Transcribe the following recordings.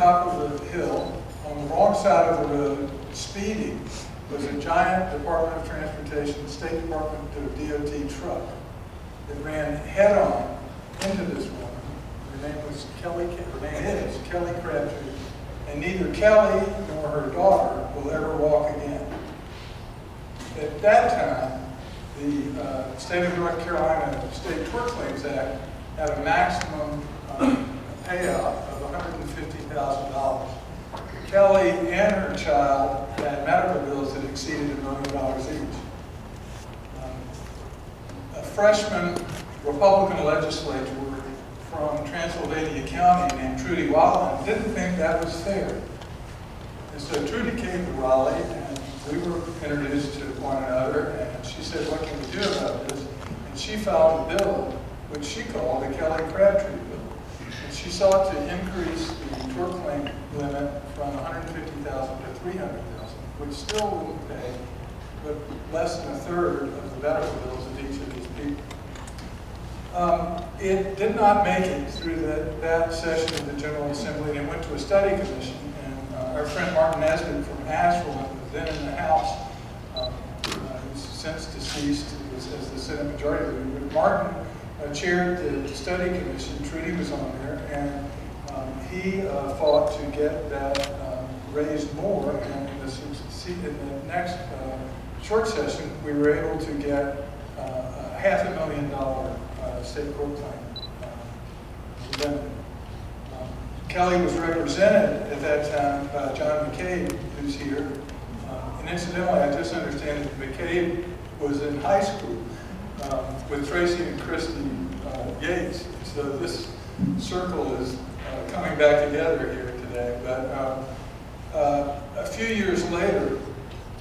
top of the hill, on the wrong side of the road, speeding, was a giant Department of Transportation, State Department of DOT truck that ran head-on into this woman. Her name was Kellie Crabtree, and neither Kellie nor her daughter will ever walk again. At that time, the State of North Carolina State Tort Claims Act had a maximum payout of $150,000. Kellie and her child had medical bills that exceeded $1 million each. A freshman Republican legislator from Transylvania County named Trudy Watland didn't think that was fair. And so Trudy came to Raleigh, and we were introduced to one another, and she said, "What can we do about this?" And she filed a bill, which she called the Kellie Crabtree bill. And she sought to increase the tort claim limit from $150,000 to $300,000, which still wouldn't pay, but less than a third of the medical bills of each of these people. It did not make it through that session of the General Assembly, and it went to a study commission. And our friend Martin Nesbitt from Asheville was then in the House, who's since deceased as the Senate Majority Leader. But Martin chaired the study commission. Trudy was on there, and he fought to get that raised more. And in the next short session, we were able to get a $500,000 state court claim. Kellie was represented at that time by John McCabe, who's here. And incidentally, I just understand that McCabe was in high school with Tracy and Christy Yates. So this circle is coming back together here today. But a few years later,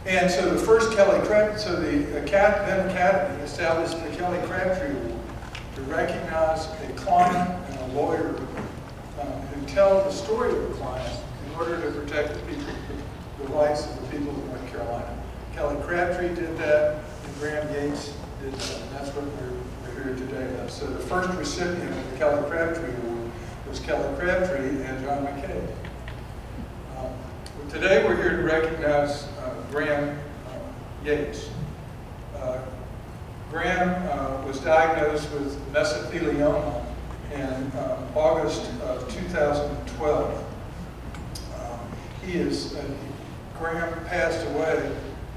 and so the first Kellie Crabtree, so the then Academy established the Kellie Crabtree Award to recognize a client and a lawyer who tell the story of the client in order to protect the rights of the people of North Carolina. Kellie Crabtree did that, and Graham Yates did that, and that's what we're here today about. So the first recipient of the Kellie Crabtree Award was Kellie Crabtree and John McCabe. Today we're here to recognize Graham Yates. Graham was diagnosed with mesothelioma in August of 2012. Graham passed away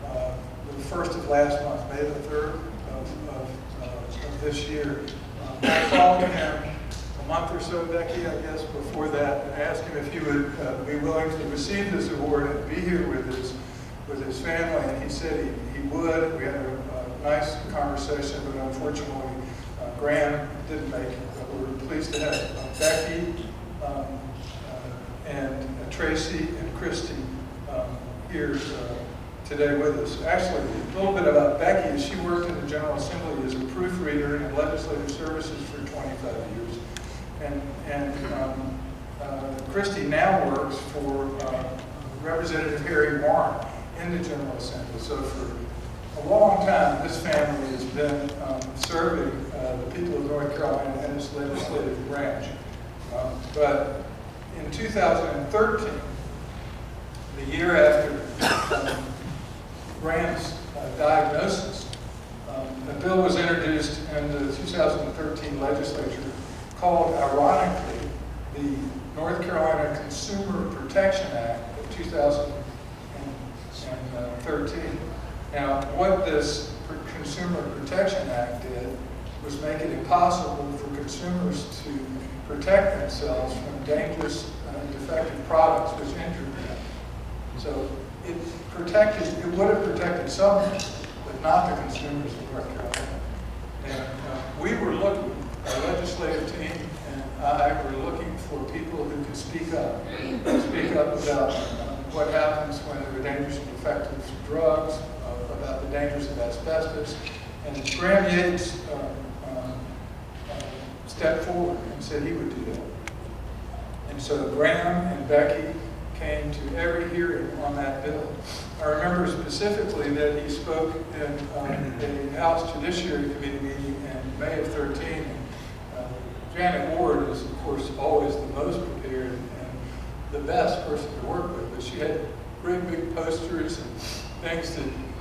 the first of last month, May the 3rd of this year. I called him a month or so, Becky, I guess, before that, and asked him if he would be willing to receive this award and be here with his family, and he said he would. We had a nice conversation, but unfortunately, Graham didn't make it. But we're pleased to have Becky and Tracy and Christy here today with us. Actually, a little bit about Becky. She worked in the General Assembly as a proofreader and in legislative services for 25 years. And Christy now works for Representative Harry Warren in the General Assembly. So for a long time, this family has been serving the people of North Carolina in its legislative branch. But in 2013, the year after Graham's diagnosis, a bill was introduced in the 2013 legislature called, ironically, the North Carolina Consumer Protection Act of 2013. Now, what this Consumer Protection Act did was make it impossible for consumers to protect themselves from dangerous and defective products which injure them. So it would have protected some, but not the consumers of North Carolina. And we were looking, our legislative team and I were looking for people who could speak up about what happens when there are dangerous and defective drugs, about the dangers of asbestos. And Graham Yates stepped forward and said he would do that. And so Graham and Becky came to every hearing on that bill. I remember specifically that he spoke in a House Judiciary Committee meeting in May of 13. Janet Ward is, of course, always the most prepared, and the best person to work with, but she had great big posters and things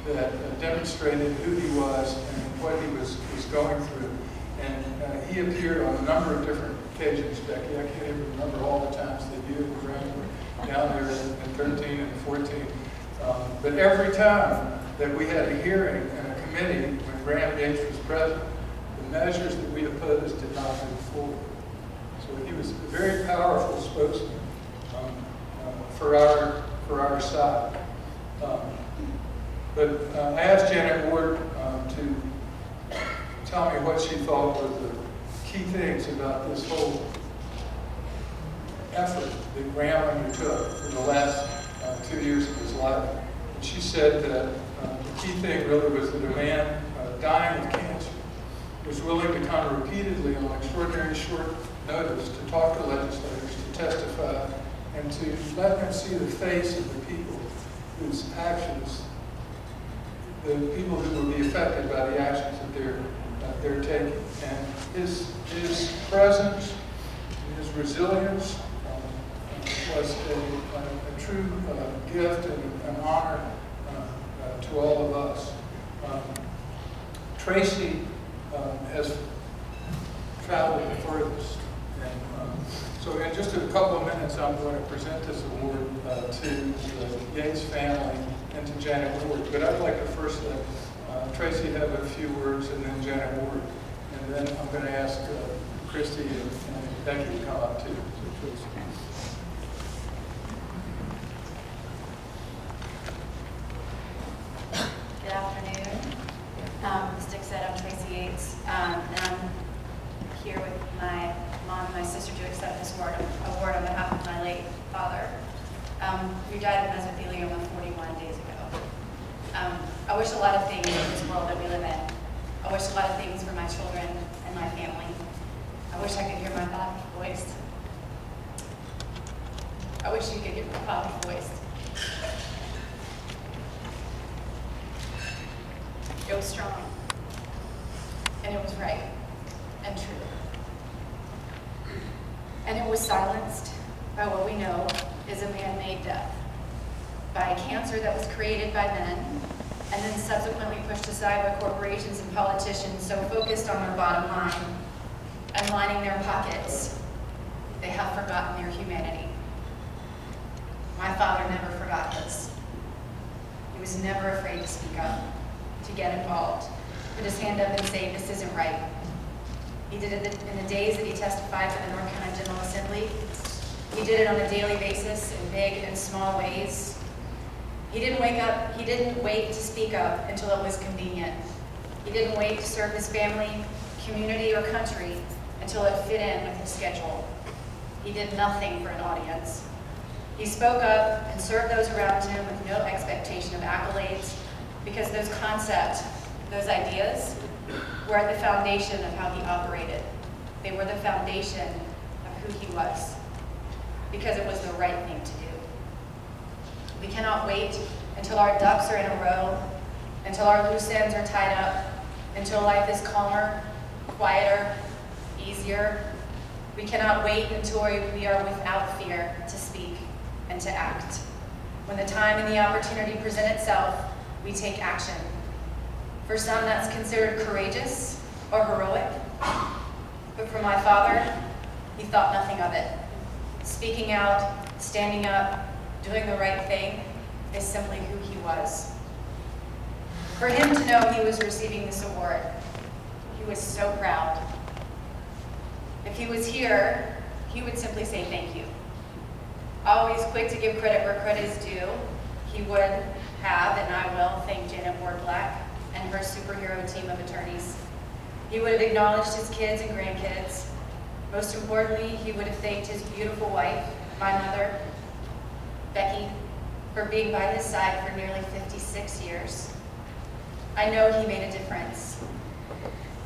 that demonstrated who he was and what he was going through. And he appeared on a number of different occasions, Becky. I can't even remember all the times that you and Graham were down there in 13 and 14. But every time that we had a hearing in a committee when Graham Yates was president, the measures that we opposed did not move forward. So he was a very powerful spokesman for our side. But I asked Janet Ward to tell me what she thought were the key things about this whole effort that Graham undertook for the last 2 years of his life. And she said that the key thing really was that a man dying of cancer was willing to come repeatedly on extraordinary short notice to talk to legislators, to testify, and to let them see the face of the people whose actions, the people who will be affected by the actions that they're taking. And his presence, his resilience was a true gift and an honor to all of us. Tracy has traveled the furthest. And so in just a couple of minutes, I'm going to present this award to the Yates family and to Janet Ward. But I'd like to first let Tracy have a few words, and then Janet Ward. And then I'm going to ask Christy and Becky to come up too. So Tracy. Good afternoon. As Dick said, I'm Tracy Yates, and I'm here with my mom and my sister to accept this award on behalf of my late father, who died of mesothelioma 41 days ago. I wish a lot of things in this world that we live in. I wish a lot of things for my children and my family. I wish I could hear my father's voice. I wish you could hear my father's voice. It was strong, and it was right, and true. And it was silenced by what we know is a man-made death, by a cancer that was created by men, and then subsequently pushed aside by corporations and politicians so focused on their bottom line and lining their pockets, they have forgotten their humanity. My father never forgot this. He was never afraid to speak up, to get involved, put his hand up and say, this isn't right. He did it in the days that he testified for the North Carolina General Assembly. He did it on a daily basis in big and small ways. He didn't wait to speak up until it was convenient. He didn't wait to serve his family, community, or country until it fit in with his schedule. He did nothing for an audience. He spoke up and served those around him with no expectation of accolades, because those concepts, those ideas, were at the foundation of how he operated. They were the foundation of who he was, because it was the right thing to do. We cannot wait until our ducks are in a row, until our loose ends are tied up, until life is calmer, quieter, easier. We cannot wait until we are without fear to speak and to act. When the time and the opportunity present itself, we take action. For some, that's considered courageous or heroic. But for my father, he thought nothing of it. Speaking out, standing up, doing the right thing is simply who he was. For him to know he was receiving this award, he was so proud. If he was here, he would simply say thank you. Always quick to give credit where credit is due, he would have, and I will, thank Janet Ward Black and her superhero team of attorneys. He would have acknowledged his kids and grandkids. Most importantly, he would have thanked his beautiful wife, my mother, Becky, for being by his side for nearly 56 years. I know he made a difference.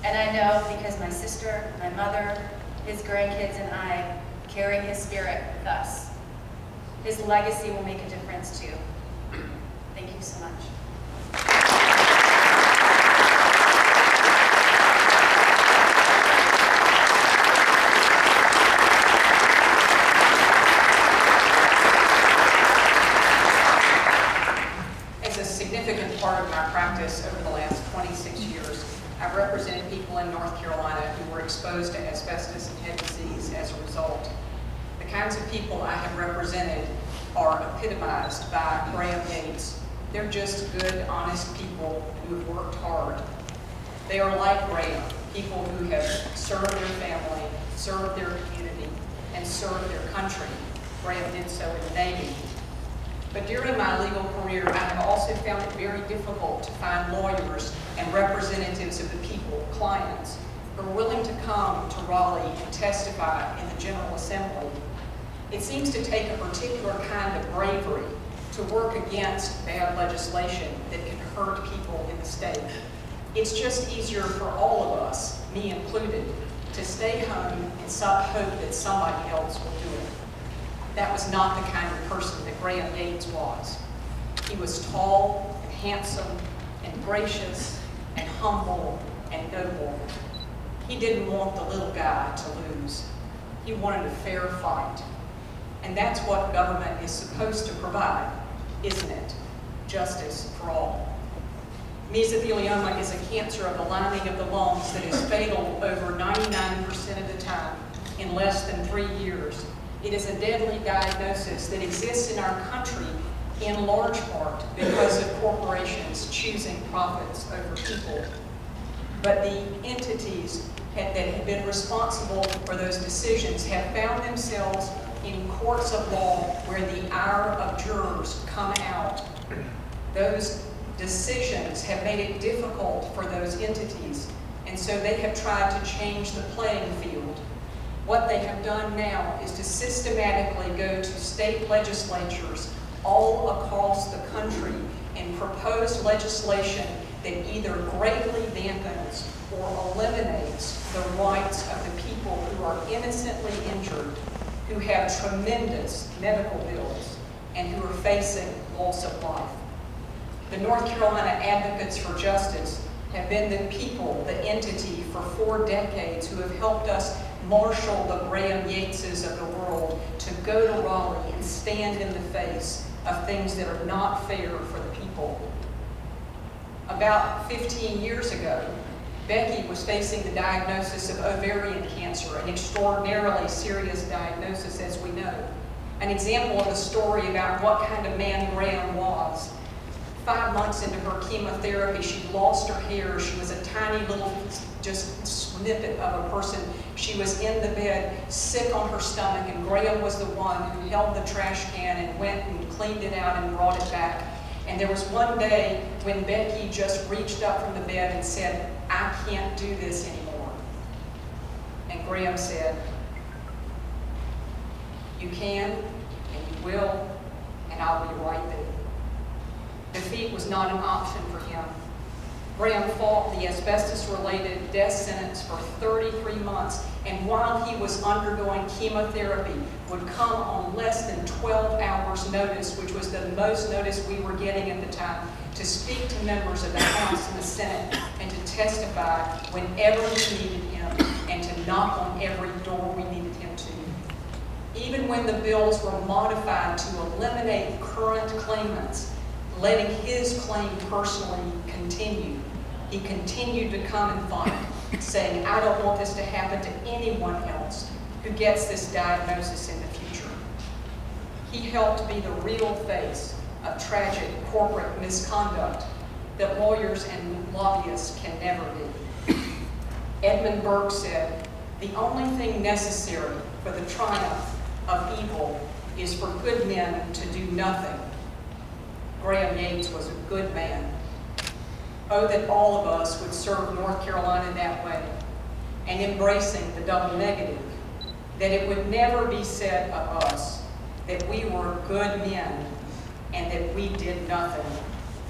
And I know because my sister, my mother, his grandkids, and I carry his spirit with us. His legacy will make a difference too. Thank you so much. represented people in North Carolina who were exposed to asbestos and head disease as a result. The kinds of people I have represented are epitomized by Graham Yates. They're just good, honest people who have worked hard. They are like Graham, people who have served their family, served their community, and served their country. Graham did so in the Navy. But during my legal career, I have also found it very difficult to find lawyers and representatives of the people, clients, who are willing to come to Raleigh and testify in the General Assembly. It seems to take a particular kind of bravery to work against bad legislation that can hurt people in the state. It's just easier for all of us, me included, to stay home and hope that somebody else will do it. That was not the kind of person that Graham Yates was. He was tall and handsome and gracious and humble and noble. He didn't want the little guy to lose. He wanted a fair fight. And that's what government is supposed to provide, isn't it? Justice for all. Mesothelioma is a cancer of the lining of the lungs that is fatal over 99% of the time in less than 3 years. It is a deadly diagnosis that exists in our country in large part because of corporations choosing profits over people. But the entities that have been responsible for those decisions have found themselves in courts of law where the ire of jurors come out. Those decisions have made it difficult for those entities, and so they have tried to change the playing field. What they have done now is to systematically go to state legislatures all across the country and propose legislation that either greatly dampens or eliminates the rights of the people who are innocently injured, who have tremendous medical bills, and who are facing loss of life. The North Carolina Advocates for Justice have been the people, the entity for 4 decades who have helped us marshal the Graham Yateses of the world to go to Raleigh and stand in the face of things that are not fair for the people. About 15 years ago, Becky was facing the diagnosis of ovarian cancer, an extraordinarily serious diagnosis, as we know. An example of a story about what kind of man Graham was. 5 months into her chemotherapy, she lost her hair. She was a tiny little, just snippet of a person. She was in the bed, sick on her stomach, and Graham was the one who held the trash can and went and cleaned it out and brought it back. And there was one day when Becky just reached up from the bed and said, "I can't do this anymore." And Graham said, "You can, and you will, and I'll be right there." Defeat was not an option for him. Graham fought the asbestos-related death sentence for 33 months, and while he was undergoing chemotherapy, would come on less than 12 hours notice, which was the most notice we were getting at the time, to speak to members of the House and the Senate and to testify whenever we needed him and to knock on every door we needed him to. Even when the bills were modified to eliminate current claimants, letting his claim personally continue, he continued to come and fight, saying, "I don't want this to happen to anyone else who gets this diagnosis in the future." He helped be the real face of tragic corporate misconduct that lawyers and lobbyists can never be. Edmund Burke said, "The only thing necessary for the triumph of evil is for good men to do nothing." Graham Yates was a good man. Oh, that all of us would serve North Carolina that way, and embracing the double negative, that it would never be said of us that we were good men and that we did nothing,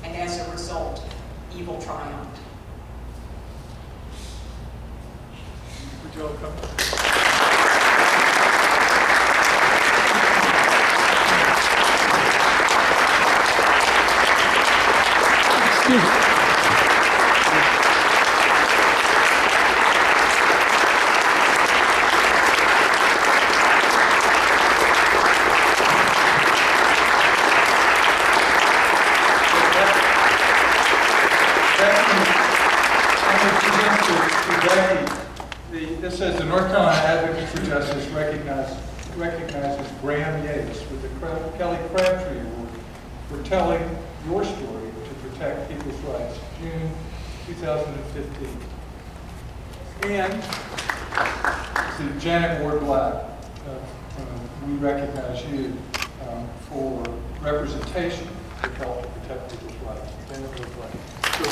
and as a result, evil triumphed. Would you all come? That to Becky, this says the North Carolina Advocates for Justice recognizes Graham Yates with the Kellie Crabtree Award for telling your story to protect people's rights, June 2015. And to Janet Ward Black, we recognize you for representation to help protect people's rights. Janet Ward Black. So